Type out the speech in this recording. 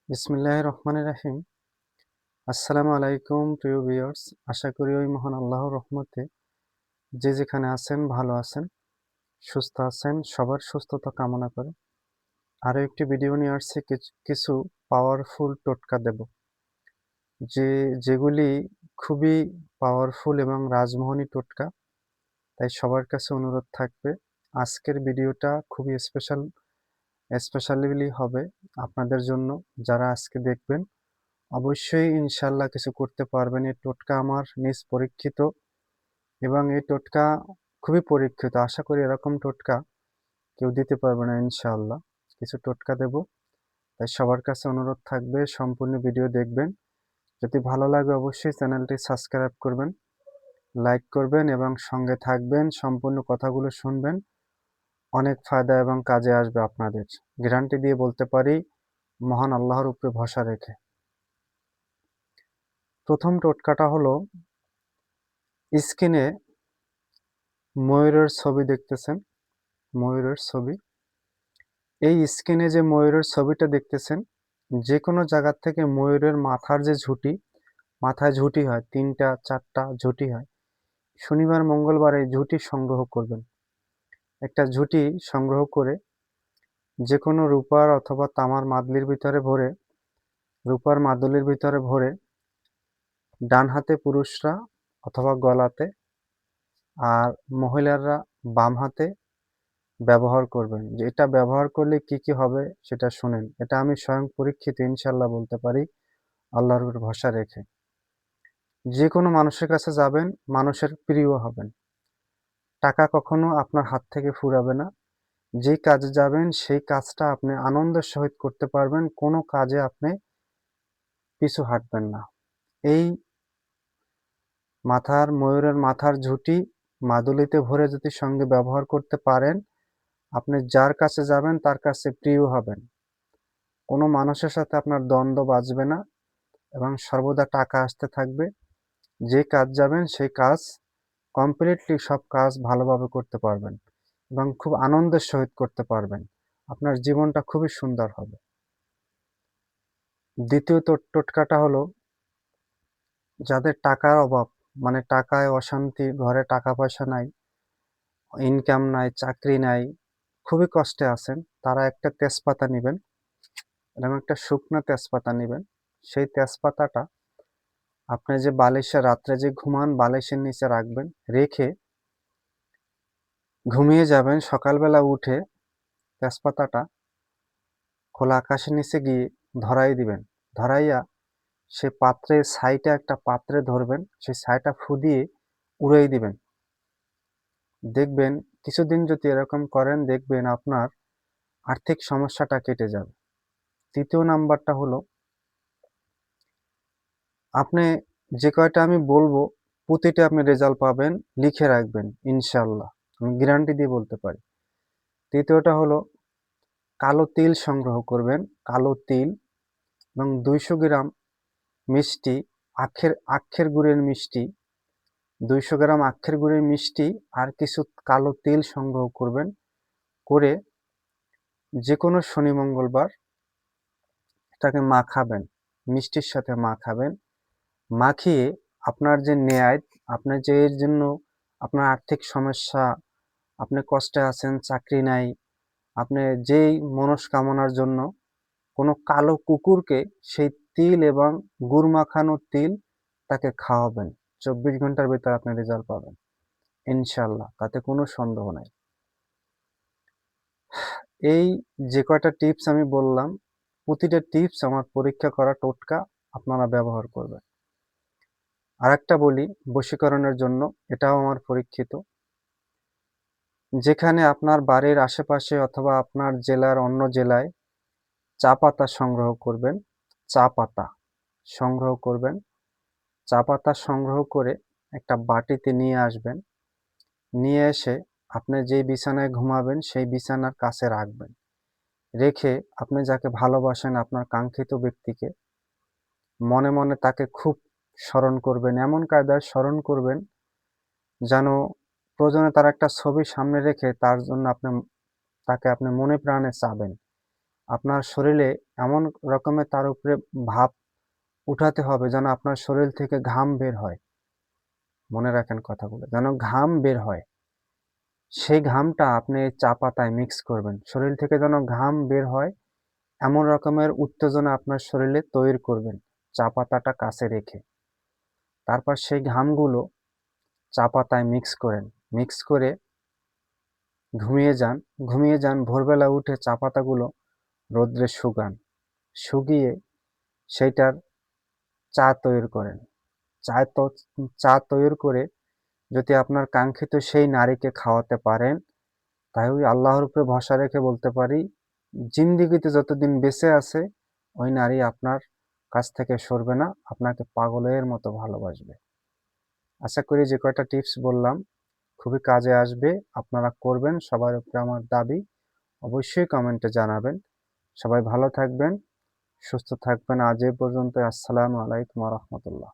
বিসমিল্লাহির রহমানির রহিম। আসসালামু আলাইকুম প্রিয় ভিউয়ার্স। আশা করি ওই মহান আল্লাহর রহমতে যে যেখানে আছেন ভালো আছেন, সুস্থ আছেন। সবার সুস্থতা কামনা করে আরও একটি ভিডিও নিয়ে আসছি কিছু পাওয়ারফুল টোটকা দেব, যেগুলি খুবই পাওয়ারফুল এবং রাজমোহনী টোটকা। তাই সবার কাছে অনুরোধ থাকবে, আজকের ভিডিওটা খুবই স্পেশালি হবে আপনাদের জন্য। যারা আজকে দেখবেন অবশ্যই ইনশাল্লাহ কিছু করতে পারবেন। এই টোটকা আমার নিজ পরীক্ষিত এবং এই টোটকা খুবই পরীক্ষিত। আশা করি এরকম টোটকা কেউ দিতে পারবে না ইনশাআল্লাহ। কিছু টোটকা দেব, তাই সবার কাছে অনুরোধ থাকবে সম্পূর্ণ ভিডিও দেখবেন। যদি ভালো লাগে অবশ্যই চ্যানেলটি সাবস্ক্রাইব করবেন, লাইক করবেন এবং সঙ্গে থাকবেন। সম্পূর্ণ কথাগুলো শুনবেন, অনেক ফায়দা এবং কাজে আসবে আপনাদের। গ্যারান্টি দিয়ে বলতে পারি মহান আল্লাহর উপরে ভরসা রেখে। প্রথম টোটকাটা হলো, স্ক্রিনে ময়ূরের ছবি দেখতেছেন, ময়ূরের ছবি। এই স্ক্রিনে যে ময়ূরের ছবিটা দেখতেছেন, যে কোনো জায়গার থেকে ময়ূরের মাথার যে ঝুঁটি, মাথায় ঝুঁটি হয়, 3টা 4টা ঝুঁটি হয়। শনিবার মঙ্গলবার এই ঝুঁটি সংগ্রহ করবেন। একটা ঝুঁটি সংগ্রহ করে যে কোনো রূপার অথবা তামার মাদলির ভিতরে ভরে, ডান হাতে পুরুষরা অথবা গলাতে, আর মহিলারা বাম হাতে ব্যবহার করবেন। যে এটা ব্যবহার করলে কি কি হবে সেটা শুনেন। এটা আমি স্বয়ং পরীক্ষিত, ইনশাল্লাহ বলতে পারি আল্লাহর উপর ভরসা রেখে। যে কোনো মানুষের কাছে যাবেন, মানুষের প্রিয় হবেন। টাকা কখনো আপনার হাত থেকে ফুরাবে না। যেই কাজে যাবেন সেই কাজটা আপনি আনন্দের সহিত করতে পারবেন। কোনো কাজে আপনি পিছু হাঁটবেন না। এই ময়ূরের মাথার ঝুঁটি মাদুলিতে ভরে যদি সঙ্গে ব্যবহার করতে পারেন, আপনি যার কাছে যাবেন তার কাছে প্রিয় হবেন। কোনো মানুষের সাথে আপনার দ্বন্দ্ব বাজবে না এবং সর্বদা টাকা আসতে থাকবে। যে কাজ যাবেন সেই কাজ কমপ্লিটলি, সব কাজ ভালোভাবে করতে পারবেন এবং খুব আনন্দের সহিত করতে পারবেন। আপনার জীবনটা খুবই সুন্দর হবে। দ্বিতীয় টোটকাটা হলো, যাদের টাকার অভাব, মানে টাকায় অশান্তি, ঘরে টাকা পয়সা নাই, ইনকাম নাই, চাকরি নাই, খুবই কষ্টে আছেন, তারা একটা তেজপাতা নেবেন, এরকম একটা শুকনো তেজপাতা নেবেন। সেই তেজপাতাটা আপনি যে বালিশে রাত্রে যে ঘুমান বালিশের নিচে রাখবেন, রেখে ঘুমিয়ে যাবেন। সকালবেলা উঠে তেজপাতাটা খোলা আকাশের নিচে গিয়ে ধরাই দিবেন। ধরাইয়া সে পাত্রের ছাইটা একটা পাত্রে ধরবেন, সেই ছাইটা ফু দিয়ে উড়িয়ে দিবেন। দেখবেন কিছুদিন যদি এরকম করেন, দেখবেন আপনার আর্থিক সমস্যাটা কেটে যাবে। তৃতীয় নাম্বারটা হলো, আপনি যে কয়টা আমি বলবো প্রতিটা আপনি রেজাল্ট পাবেন, লিখে রাখবেন ইনশাল্লাহ, আমি গ্যারান্টি দিয়ে বলতে পারি। তৃতীয়টা হলো, কালো তিল সংগ্রহ করবেন। কালো তিল এবং 200 গ্রাম মিষ্টি, আখের গুড়ের মিষ্টি, 200 গ্রাম আখের গুড়ের মিষ্টি আর কিছু কালো তিল সংগ্রহ করবেন। করে যে কোনো শনি মঙ্গলবার এটাকে মাখাবেন, মিষ্টির সাথে মাখাবেন। মাখিয়ে আপনার যে ন্যায়, আপনার যে এর জন্য আপনার আর্থিক সমস্যা, আপনি কষ্টে আছেন, চাকরি নাই, আপনি যেই মনস্কামনার জন্য কোনো কালো কুকুরকে সেই তিল এবং গুড় মাখানো তিল তাকে খাওয়াবেন। 24 ঘন্টার ভিতরে আপনি রেজাল্ট পাবেন ইনশাল্লাহ, তাতে কোনো সন্দেহ নাই। এই যে কয়টা টিপস আমি বললাম, প্রতিটা টিপস আমার পরীক্ষা করা টোটকা, আপনারা ব্যবহার করবেন। আরেকটা বলি বশীকরণের জন্য, এটাও আমার পরীক্ষিত। যেখানে আপনার বাড়ির আশেপাশে অথবা আপনার জেলার অন্য জেলায় চা পাতা সংগ্রহ করবেন, চা পাতা সংগ্রহ করবেন। চা পাতা সংগ্রহ করে একটা বাটিতে নিয়ে আসবেন। নিয়ে এসে আপনি যেই বিছানায় ঘুমাবেন সেই বিছানার কাছে রাখবেন। রেখে আপনি যাকে ভালোবাসেন, আপনার কাঙ্ক্ষিত ব্যক্তিকে, মনে মনে তাকে খুব স্মরণ করবেন। এমন কায়দায় স্মরণ করবেন যেন প্রয়োজনে তার একটা ছবি সামনে রেখে তার জন্য তাকে আপনি মনে প্রাণে চাবেন। আপনার শরীরে এমন রকমের তার উপরে ভাব উঠাতে হবে যেন আপনার শরীর থেকে ঘাম বের হয়। মনে রাখেন কথাগুলো, যেন ঘাম বের হয়। সেই ঘামটা আপনি চা পাতায় মিক্স করবেন। শরীর থেকে যেন ঘাম বের হয় এমন রকমের উত্তেজনা আপনার শরীরে তৈরি করবেন চা পাতাটা কাছে রেখে। তারপর সেই ঘামগুলো চা পাতায় মিক্স করেন। মিক্স করে ঘুমিয়ে যান। ঘুমিয়ে যান, ভোরবেলা উঠে চা পাতাগুলো রোদ্রে শুকান। শুকিয়ে সেইটার চা তৈরি করেন। চা তো চা তৈরি করে যদি আপনার কাঙ্ক্ষিত সেই নারীকে খাওয়াতে পারেন, তাই ওই আল্লাহর উপরে ভরসা রেখে বলতে পারি, জিন্দেগিতে যতদিন বেঁচে আছে ওই নারী আপনার কাছ থেকে সরবে না, আপনাকে পাগলের মতো ভালোবাসবে। আশা করি যে কয়টা টিপস বললাম খুবই কাজে আসবে। আপনারা করবেন, সবার উপরে আমার দাবি। অবশ্যই কমেন্টে জানাবেন। সবাই ভালো থাকবেন, সুস্থ থাকবেন। আজ এ পর্যন্ত। আসসালামু আলাইকুম ওয়া রাহমাতুল্লাহ।